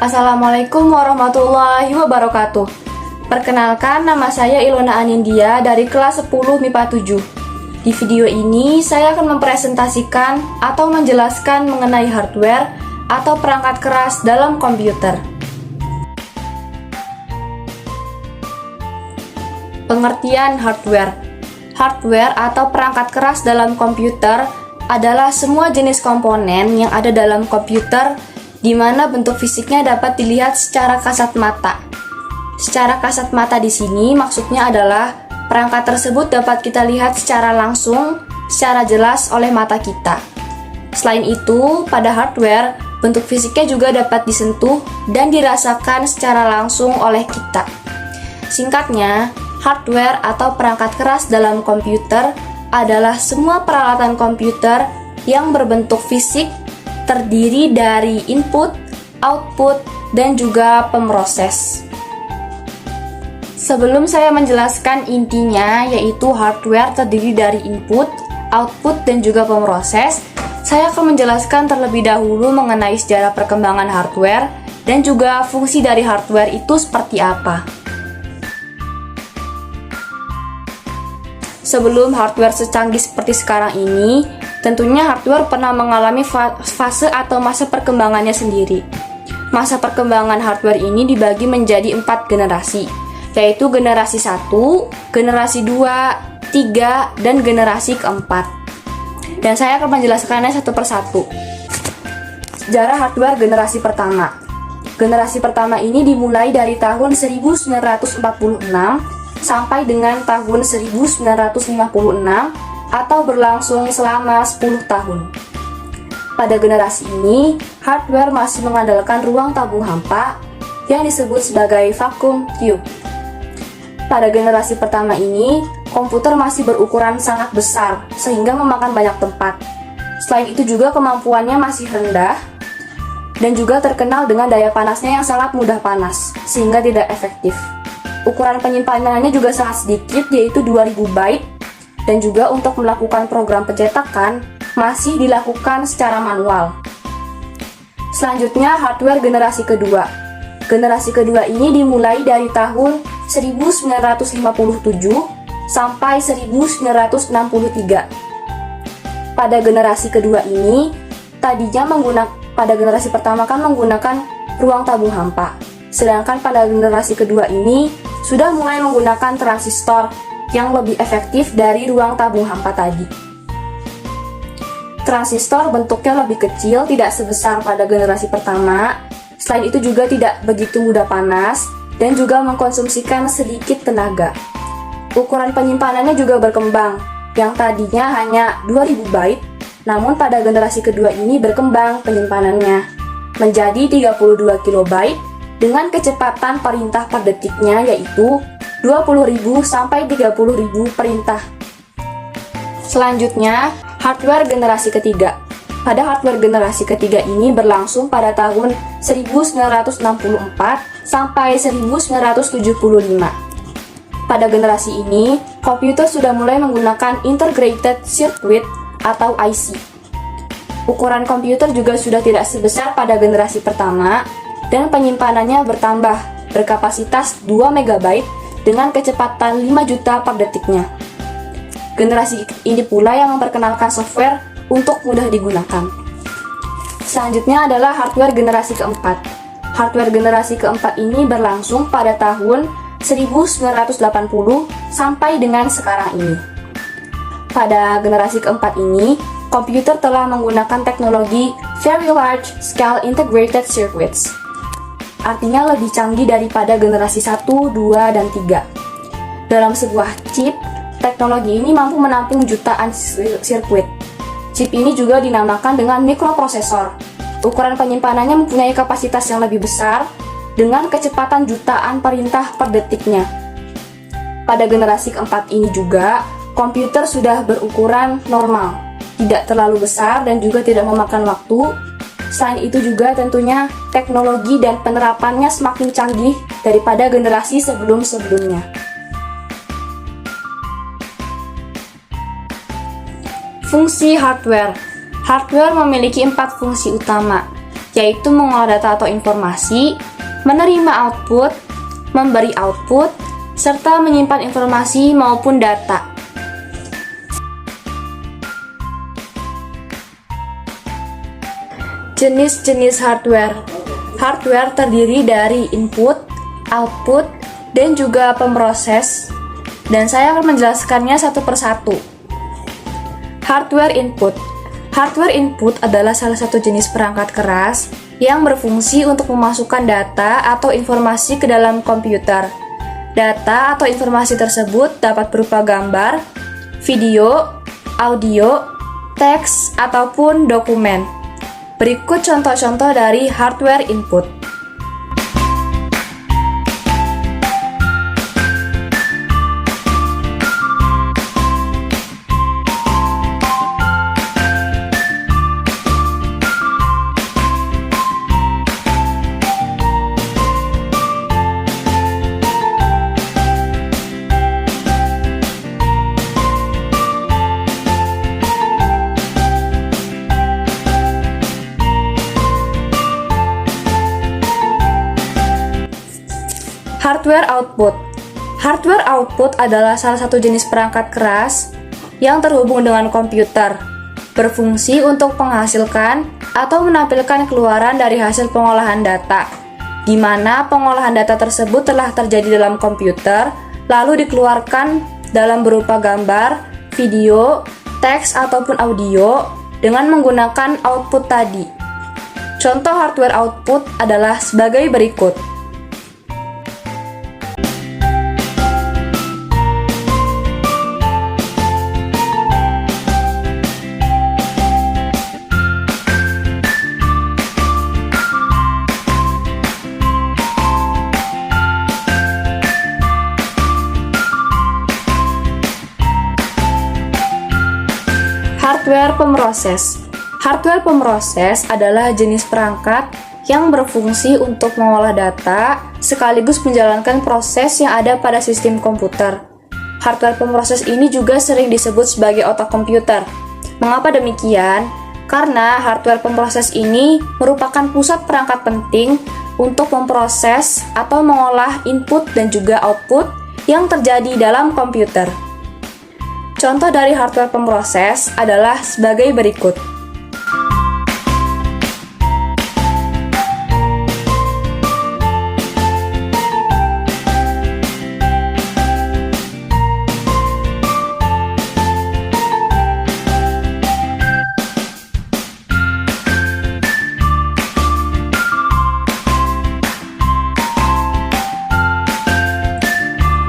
Assalamualaikum warahmatullahi wabarakatuh. Perkenalkan, nama saya Ilona Anindya dari kelas 10 MIPA 7. Di video ini, saya akan mempresentasikan atau menjelaskan mengenai hardware atau perangkat keras dalam komputer. Pengertian hardware. Hardware atau perangkat keras dalam komputer adalah semua jenis komponen yang ada dalam komputer di mana bentuk fisiknya dapat dilihat secara kasat mata. Secara kasat mata di sini maksudnya adalah perangkat tersebut dapat kita lihat secara langsung, secara jelas oleh mata kita. Selain itu, pada hardware, bentuk fisiknya juga dapat disentuh dan dirasakan secara langsung oleh kita. Singkatnya, hardware atau perangkat keras dalam komputer adalah semua peralatan komputer yang berbentuk fisik, terdiri dari input, output, dan juga pemroses. Sebelum saya menjelaskan intinya, yaitu hardware terdiri dari input, output, dan juga pemroses, saya akan menjelaskan terlebih dahulu mengenai sejarah perkembangan hardware dan juga fungsi dari hardware itu seperti apa. Sebelum hardware secanggih seperti sekarang ini, tentunya hardware pernah mengalami fase atau masa perkembangannya sendiri. Masa perkembangan hardware ini dibagi menjadi 4 generasi, yaitu generasi 1, generasi 2, 3, dan generasi keempat. Dan saya akan menjelaskannya satu persatu. Sejarah hardware generasi pertama. Generasi pertama ini dimulai dari tahun 1946 sampai dengan tahun 1956 atau berlangsung selama 10 tahun. Pada generasi ini, hardware masih mengandalkan ruang tabung hampa yang disebut sebagai vacuum tube. Pada generasi pertama ini, komputer masih berukuran sangat besar sehingga memakan banyak tempat. Selain itu juga kemampuannya masih rendah dan juga terkenal dengan daya panasnya yang sangat mudah panas sehingga tidak efektif. Ukuran penyimpanannya juga sangat sedikit, yaitu 2000 byte, dan juga untuk melakukan program pencetakan masih dilakukan secara manual. Selanjutnya, hardware generasi kedua. Generasi kedua ini dimulai dari tahun 1957 sampai 1963. Pada generasi kedua ini, pada generasi pertama kan menggunakan ruang tabung hampa. Sedangkan pada generasi kedua ini sudah mulai menggunakan transistor yang lebih efektif dari ruang tabung hampa tadi. Transistor bentuknya lebih kecil, tidak sebesar pada generasi pertama. Selain itu juga tidak begitu mudah panas dan juga mengkonsumsikan sedikit tenaga. Ukuran penyimpanannya juga berkembang, yang tadinya hanya 2000 byte, namun pada generasi kedua ini berkembang penyimpanannya menjadi 32 kilobyte dengan kecepatan perintah per detiknya yaitu 20.000 sampai 30.000 perintah. Selanjutnya, hardware generasi ketiga. Pada hardware generasi ketiga ini berlangsung pada tahun 1964 sampai 1975. Pada generasi ini, komputer sudah mulai menggunakan Integrated Circuit atau IC. Ukuran komputer juga sudah tidak sebesar pada generasi pertama, dan penyimpanannya bertambah berkapasitas 2 MB dengan kecepatan 5 juta per detiknya. Generasi ini pula yang memperkenalkan software untuk mudah digunakan. Selanjutnya adalah hardware generasi keempat. Hardware generasi keempat ini berlangsung pada tahun 1980 sampai dengan sekarang ini. Pada generasi keempat ini, komputer telah menggunakan teknologi Very Large Scale Integrated Circuits. Artinya lebih canggih daripada generasi 1, 2, dan 3. Dalam sebuah chip, teknologi ini mampu menampung jutaan sirkuit. Chip ini juga dinamakan dengan mikroprosesor. Ukuran penyimpanannya mempunyai kapasitas yang lebih besar dengan kecepatan jutaan perintah per detiknya. Pada generasi keempat ini juga, komputer sudah berukuran normal, tidak terlalu besar dan juga tidak memakan waktu. Selain itu juga tentunya teknologi dan penerapannya semakin canggih daripada generasi sebelum-sebelumnya. Fungsi hardware. Hardware memiliki 4 fungsi utama, yaitu mengolah data atau informasi, menerima output, memberi output, serta menyimpan informasi maupun data. Jenis-jenis hardware. Hardware terdiri dari input, output, dan juga pemroses, dan saya akan menjelaskannya satu persatu. Hardware input. Hardware input adalah salah satu jenis perangkat keras yang berfungsi untuk memasukkan data atau informasi ke dalam komputer. Data atau informasi tersebut dapat berupa gambar, video, audio, teks, ataupun dokumen. Berikut contoh-contoh dari hardware input. Hardware output. Hardware output adalah salah satu jenis perangkat keras yang terhubung dengan komputer, berfungsi untuk menghasilkan atau menampilkan keluaran dari hasil pengolahan data, di mana pengolahan data tersebut telah terjadi dalam komputer, lalu dikeluarkan dalam berupa gambar, video, teks, ataupun audio dengan menggunakan output tadi. Contoh hardware output adalah sebagai berikut. Hardware pemroses. Hardware pemroses adalah jenis perangkat yang berfungsi untuk mengolah data sekaligus menjalankan proses yang ada pada sistem komputer. Hardware pemroses ini juga sering disebut sebagai otak komputer. Mengapa demikian? Karena hardware pemroses ini merupakan pusat perangkat penting untuk memproses atau mengolah input dan juga output yang terjadi dalam komputer. Contoh dari hardware pemroses adalah sebagai berikut.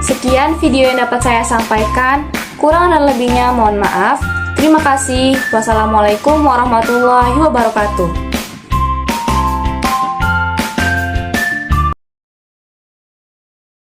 Sekian video yang dapat saya sampaikan. Kurang dan lebihnya mohon maaf. Terima kasih. Wassalamualaikum warahmatullahi wabarakatuh.